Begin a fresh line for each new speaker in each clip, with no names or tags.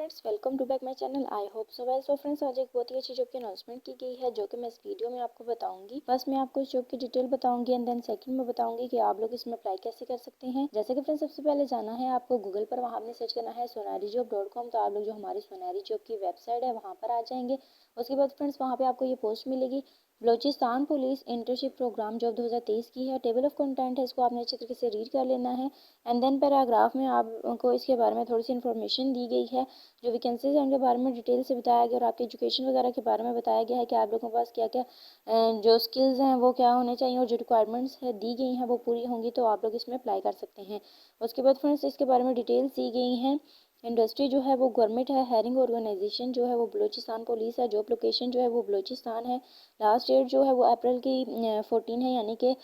Friends, welcome to back my channel. I hope so well. So friends, आज एक बहुत ही अच्छी जॉब की अनाउंसमेंट की गई है जो कि मैं इस वीडियो में आपको बताऊंगी। फर्स्ट मैं आपको इस जॉब की डिटेल बताऊंगी एंड देन सेकंड में बताऊंगी कि आप लोग इसमें अप्लाई कैसे कर सकते हैं। जैसे कि फ्रेंड्स, सबसे पहले जाना है आपको गूगल पर, वहाँ आपने सर्च करना है sonarijob.com। तो आप लोग जो हमारी सोनारी जॉब की वेबसाइट है वहाँ पर आ जाएंगे। उसके बाद फ्रेंड्स वहाँ पे आपको ये पोस्ट मिलेगी, Balochistan police internship program job 2023 की है। टेबल ऑफ कंटेंट है, इसको आपने अच्छे तरीके से रीड कर लेना है एंड देन पैराग्राफ में आपको इसके बारे में थोड़ी सी इन्फॉर्मेशन दी गई है, जो वैकेंसीज हैं उनके बारे में डिटेल से बताया गया और आपके एजुकेशन वगैरह के बारे में बताया गया है कि आप लोगों के पास क्या क्या जो स्किल्स हैं वो क्या होने चाहिए और जो रिक्वायरमेंट्स है दी गई हैं वो पूरी होंगी तो आप लोग इसमें अप्लाई कर सकते हैं। उसके बाद फ्रेंड्स इसके बारे में डिटेल्स दी गई हैं। इंडस्ट्री जो है वो गवर्नमेंट है, हायरिंग ऑर्गेनाइजेशन जो है वो बलूचिस्तान पुलिस है, जॉब लोकेशन जो है वो बलूचिस्तान है। लास्ट डेट जो है वो अप्रैल की 14 है, यानी कि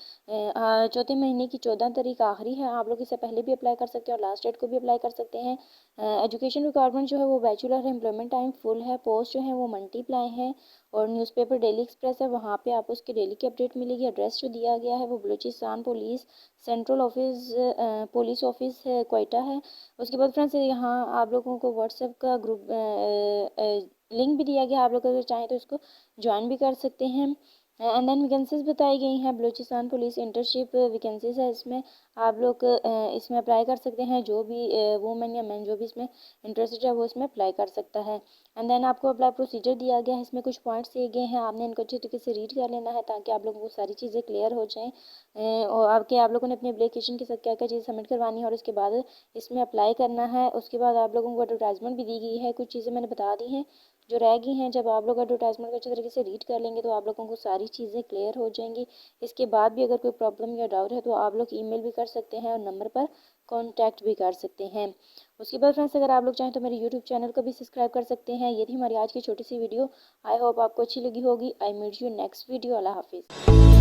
चौथे महीने की 14 तारीख आखिरी है। आप लोग इससे पहले भी अप्लाई कर सकते हैं और लास्ट डेट को भी अप्लाई कर सकते हैं। एजुकेशन रिक्वायरमेंट जो है वो बैचलर है, एम्प्लॉयमेंट टाइम फुल है, पोस्ट जो है वो मल्टीप्लाई है और न्यूज़पेपर डेली एक्सप्रेस है, वहाँ पे आपको उसकी डेली की अपडेट मिलेगी। एड्रेस जो दिया गया है वो Balochistan police central office police office है, क्वेटा है। उसके बाद फ्रेंड्स यहाँ आप लोगों को व्हाट्सएप का ग्रुप लिंक भी दिया गया, आप लोग अगर चाहें तो इसको ज्वाइन भी कर सकते हैं। एंड देन वैकेंसीज बताई गई हैं, बलूचिस्तान पुलिस इंटर्नशिप वैकेंसीज है, इसमें आप लोग इसमें अप्लाई कर सकते हैं। जो भी वुमेन या मैन जो भी इसमें इंटरेस्टेड है वो इसमें अप्लाई कर सकता है। एंड देन आपको अप्लाई प्रोसीजर दिया गया है, इसमें कुछ पॉइंट्स दिए गए हैं, आपने इनको अच्छे तरीके से रीड कर लेना है ताकि आप लोगों को सारी चीज़ें क्लियर हो जाएँ और आप लोगों ने अपने एप्लीकेशन के साथ क्या क्या चीज़ सबमिट करवानी है और उसके बाद इसमें अप्लाई करना है। उसके बाद आप लोगों को एडवर्टाइजमेंट भी दी गई है, कुछ चीज़ें मैंने बता दी हैं जो रह गई हैं। जब आप लोग एडवर्टाइजमेंट को अच्छे तरीके से रीड कर लेंगे तो आप लोगों को सारी चीज़ें क्लियर हो जाएंगी। इसके बाद भी अगर कोई प्रॉब्लम या डाउट है तो आप लोग ईमेल भी कर सकते हैं और नंबर पर कांटेक्ट भी कर सकते हैं। उसके बाद फ्रेंड्स अगर आप लोग चाहें तो मेरे यूट्यूब चैनल को भी सब्सक्राइब कर सकते हैं। ये थी हमारी आज की छोटी सी वीडियो। आई होप आपको अच्छी लगी होगी। I meet you next video. अल्लाह हाफिज़।